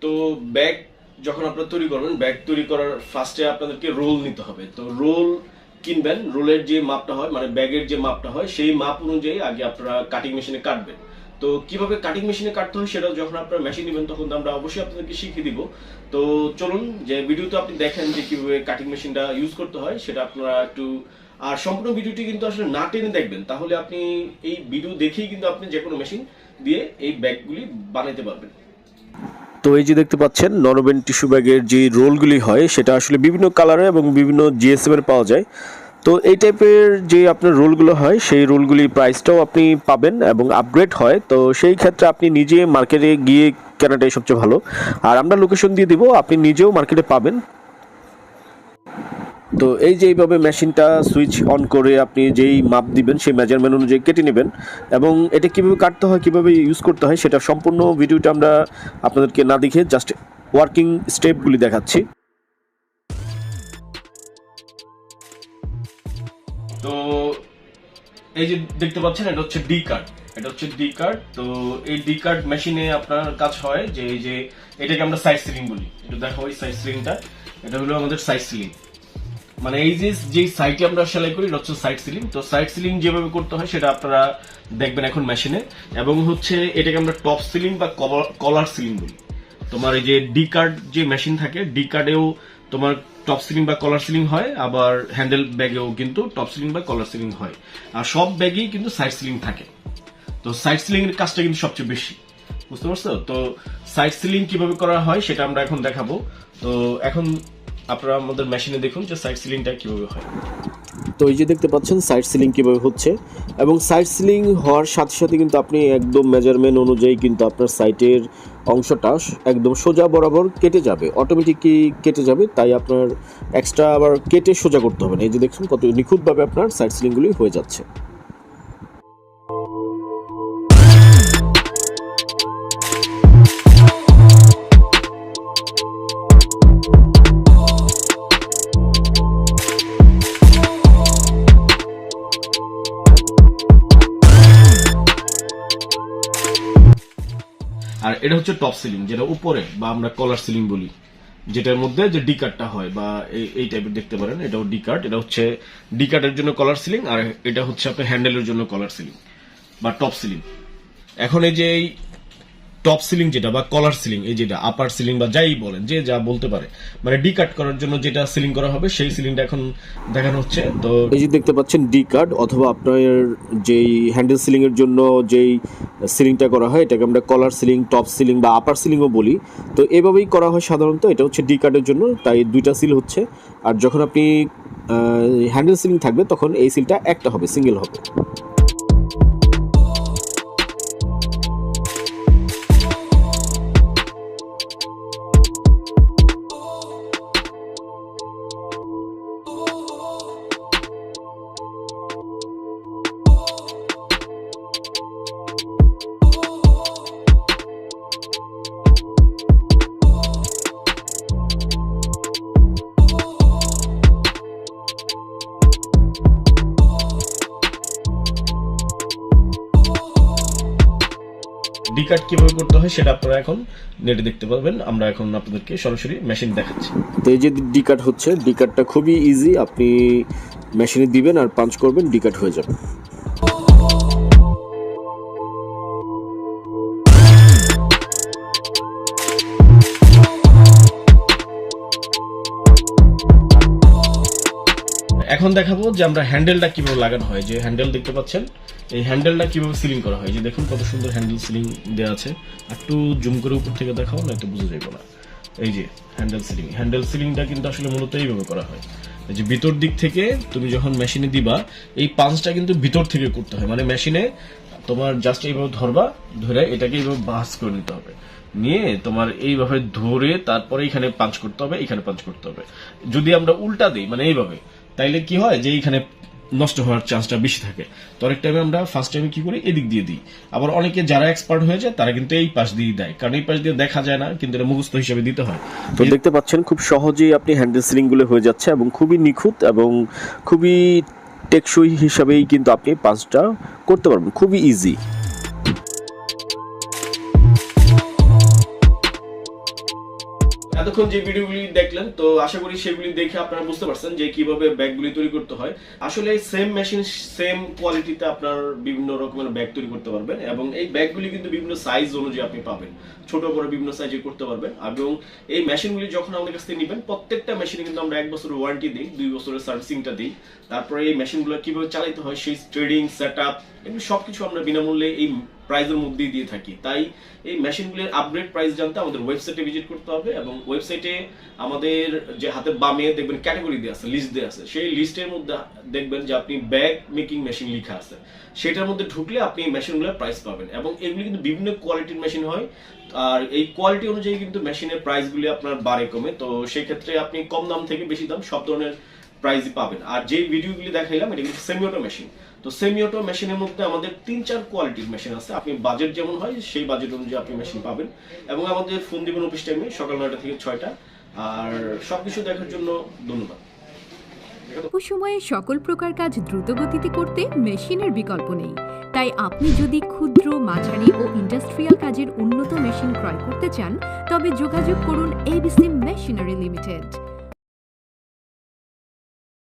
তো ব্যাগ যখন আপনারা তৈরি করবেন, ব্যাগ তৈরি করার ফার্স্টে আপনাদেরকে রোল নিতে হবে। তো রোল কিনবেন, রোলের যে মাপটা হয় মানে ব্যাগের যে মাপটা হয় সেই মাপ অনুযায়ী আগে আপনারা কাটিং মেশিনে কাটবেন। তো কিভাবে কাটিং মেশিনে কাটতে হয় সেটা যখন আপনারা মেশিন নেবেন তখন আমরা অবশ্যই আপনাদেরকে শিখিয়ে দিব। তো চলুন যে ভিডিওতে আপনি দেখেন যে কিভাবে কাটিং মেশিনটা ইউজ করতে হয় সেটা আপনারা একটু, আর সম্পূর্ণ ভিডিওটি কিন্তু আসলে না টেনে দেখবেন, তাহলে আপনি এই ভিডিও দেখেই কিন্তু আপনি যে কোনো মেশিন দিয়ে এই ব্যাগগুলি বানাতে পারবেন। তো এই যে দেখতে পাচ্ছেন নরবেন টিস্যু ব্যাগের যে রোলগুলি হয় সেটা আসলে বিভিন্ন কালারে এবং বিভিন্ন জিএসএম এর পাওয়া যায়। তো এই টাইপের যে আপনার রোলগুলো হয় সেই রোলগুলি প্রাইসটাও আপনি পাবেন এবং আপগ্রেড হয়। তো সেই ক্ষেত্রে আপনি নিজে মার্কেটে গিয়ে কেনাটাই সবচেয়ে ভালো। আর আমরা লোকেশন দিয়ে দিব, আপনি নিজেও মার্কেটে পাবেন। তো এই যে এইভাবে মেশিনটা সুইচ অন করে আপনি যেই মাপ দিবেন সেই মেজারমেন্ট অনুযায়ী কেটে নেবেন এবং এটা কীভাবে কাটতে হয় কীভাবে ইউজ করতে হয় সেটা সম্পূর্ণ ভিডিওটা আমরা আপনাদেরকে না দেখে জাস্ট ওয়ার্কিং স্টেপগুলি দেখাচ্ছি। তো এই যে দেখতে পাচ্ছেন এটা হচ্ছে ডি কার্ড, এটা হচ্ছে ডি কার্ড। তো এই ডি কার্ড মেশিনে আপনার কাজ হয় যে এই যে এটাকে আমরা সাইড সিলিং বলি। এটা দেখো এই সাইড সিলিংটা, এটা হলো আমাদের সাইড সিলিং, মানে এই যে সাইডে আমরা সেলাই করি এটা হচ্ছে সাইড সিলিং। তো সাইড সিলিং যেভাবে করতে হয় সেটা আপনারা দেখবেন এখন মেশিনে। এবং হচ্ছে এটাকে আমরা টপ সিলিং বা কলার সিলিং বলি। তোমার এই যে ডি কার্ড যে মেশিন থাকে, ডি কার্ডেও তোমার টপ সিলিং বা কলার সিলিং হয়, আবার হ্যান্ডেল ব্যাগেও কিন্তু টপ সিলিং বা কলার সিলিং হয়, আর সব ব্যাগেই কিন্তু সাইড সিলিং থাকে। তো সাইড সিলিং এর কাজটা কিন্তু সবচেয়ে বেশি, বুঝতে পারছো? তো সাইড সিলিং কিভাবে করা হয় সেটা আমরা এখন দেখাবো। তো এখন আপনারা আমাদের মেশিনে দেখুন যে সাইড সিলিংটা কিভাবে হয়। তো এই যে দেখতে পাচ্ছেন সাইড সিলিং কীভাবে হচ্ছে এবং সাইড সিলিং হওয়ার সাথে সাথে কিন্তু আপনি একদম মেজারমেন্ট অনুযায়ী কিন্তু আপনার সাইটের অংশটা একদম সোজা বরাবর কেটে যাবে, অটোমেটিকই কেটে যাবে। তাই আপনার এক্সট্রা আবার কেটে সোজা করতে হবে না। এই যে দেখছেন কত নিখুঁতভাবে আপনার সাইড সিলিংগুলি হয়ে যাচ্ছে। আর এটা হচ্ছে টপ সিলিং, যেটা উপরে বা আমরা কলার সিলিং বলি, যেটার মধ্যে যে ডি কার্ডটা হয় বা এই টাইপের দেখতে পারেন, এটাও ডি কার্ড। এটা হচ্ছে ডি কার্ডের জন্য কলার সিলিং, আর এটা হচ্ছে আপনার হ্যান্ডেলের জন্য কলার সিলিং বা টপ সিলিং। এখন এই যে টপ সিলিং যেটা বা কলার সিলিং, এই যেটা আপার সিলিং বা যাই বলেন, যে যা বলতে পারে, মানে ডি কাট করার জন্য যেটা সিলিং করা হবে সেই সিলিংটা এখন দেখানো হচ্ছে। তো এই যে দেখতে পাচ্ছেন ডি কার্ড অথবা আপনার যেই হ্যান্ডেল সিলিং এর জন্য যেই সিলিংটা করা হয় এটাকে আমরা কলার সিলিং, টপ সিলিং বা আপার সিলিংও বলি। তো এভাবেই করা হয় সাধারণত। এটা হচ্ছে ডি কার্ডের জন্য, তাই দুইটা সিল হচ্ছে। আর যখন আপনি হ্যান্ডেল সিলিং থাকবে তখন এই সিলটা একটা হবে, সিঙ্গেল হবে। ডি কাট কিভাবে করতে হয় সেটা আপনারা এখন নেটে দেখতে পাবেন। আমরা এখন আপনাদেরকে সরাসরি মেশিন দেখাচ্ছি। তো এই যে ডি কাট হচ্ছে, ডি কাটটা খুবই ইজি। আপনি মেশিনে দিবেন আর পাঞ্চ করবেন, ডি কাট হয়ে যাবে। এখন দেখাবো যে আমরা হ্যান্ডেলটা কিভাবে লাগানো হয়। যে হ্যান্ডেল দেখতে পাচ্ছেন, এই হ্যান্ডেলটা কিভাবে সিলিং করা হয়। যে দেখুন কত সুন্দর হ্যান্ডেল সিলিং দেওয়া আছে। একটু জুম করে উপর থেকে দেখাও, না একটু বুঝে যাবে না। এই যে হ্যান্ডেল সিলিং, হ্যান্ডেল সিলিংটা কিন্তু আসলে মূলত এইভাবে করা হয়। এই যে ভিতর দিক থেকে তুমি যখন মেশিনে দিবা, এই পাঞ্চটা কিন্তু ভিতর থেকে করতে হয়। মানে মেশিনে তোমার জাস্ট এইভাবে ধরবা, ধরে এটাকে এইভাবে বাস করে নিতে হবে, নিয়ে তোমার এইভাবে ধরে তারপরে এখানে পাঞ্চ করতে হবে, এখানে পাঞ্চ করতে হবে। যদি আমরা উল্টা দিই মানে এইভাবে, তাইলে কি হয় যে এইখানে নষ্ট হওয়ার চান্সটা বেশি থাকে। তো অনেক টাইমে আমরা ফার্স্ট টাইমে কি করি, এদিক দিয়ে দিই। আবার অনেকে যারা এক্সপার্ট হয়ে যায় তারা কিন্তু এই পাশ দিয়ে দেয়, কারণ এই পাশ দিয়ে দেখা যায় না, কিন্তু এটা মুখস্থ হিসেবে দিতে হয়। তো দেখতে পাচ্ছেন খুব সহজেই আপনি হ্যান্ডেল সিলিংগুলো হয়ে যাচ্ছে এবং খুবই নিখুঁত এবং খুবই টেকসই হিসাবেই কিন্তু আপনি পাঁচটা করতে পারবেন, খুবই ইজি। এতক্ষণ যে ভিডিওগুলি দেখলেন, তো আশা করি সেগুলি দেখে আপনারা বুঝতে পারছেন যে কিভাবে ব্যাগগুলি তৈরি করতে হয়। আসলে সেম মেশিন সেম কোয়ালিটিতে আপনার বিভিন্ন রকমের ব্যাগ তৈরি করতে পারবেন, এবং এই ব্যাগগুলি কিন্তু বিভিন্ন সাইজ অনুযায়ী আপনি পাবেন, ছোট বড় বিভিন্ন সাইজে করতে পারবেন। এবং এই মেশিনগুলি যখন আমাদের কাছ থেকে নেবেন, প্রত্যেকটা মেশিনে কিন্তু আমরা 1 বছরের ওয়ারেন্টি দিই, 2 বছরের সার্ভিসিংটা দিই। তারপরে এই মেশিনগুলো কিভাবে চালাতে হয়, সেই ট্রেডিং সেটআপ, এগুলো সবকিছু আমরা বিনামূল্যে এই প্রাইজের মধ্যেই দিয়ে থাকি। তাই এই মেশিনগুলির আপগ্রেড প্রাইস জানতে আমাদের ওয়েবসাইটে ভিজিট করতে হবে, এবং ওয়েবসাইটে আমাদের যে হাতের বামে দেখবেন ক্যাটাগরি দেওয়া আছে, লিস্ট দেওয়া আছে, সেই লিস্টের মধ্যে দেখবেন যে আপনি ব্যাগ মেকিং মেশিন লেখা আছে, সেটার মধ্যে ঢুকলে আপনি এই মেশিনগুলোর প্রাইস পাবেন। এবং এগুলি কিন্তু বিভিন্ন কোয়ালিটির মেশিন হয়, আর এই কোয়ালিটি অনুযায়ী কিন্তু মেশিনের প্রাইসগুলি আপনার বাড়ে কমে। তো সেই ক্ষেত্রে আপনি কম দাম থেকে বেশি দাম সব ধরনের প্রাইসই পাবেন। আর যে ভিডিওগুলি দেখাইলাম এটা কিন্তু সেমি অটো মেশিন। তো সেমি অটো মেশিনের মধ্যে আমাদের 3-4 কোয়ালিটির মেশিন আছে, আপনি বাজেট যেমন হয় সেই বাজেট অনুযায়ী আপনি মেশিন পাবেন। এবং আমাদের ফোন দিবেন অফিস টাইমে সকাল 9টা থেকে 6টা। আর সবকিছু দেখার জন্য ধন্যবাদ। অল্প সময়ে সকল প্রকার কাজ দ্রুত গতিতে করতে মেশিনের বিকল্প নেই। তাই আপনি যদি ক্ষুদ্র, মাঝারি ও ইন্ডাস্ট্রিয়াল কাজের উন্নত মেশিন ক্রয় করতে চান, তবে যোগাযোগ করুন ABC মেশিনারি লিমিটেড।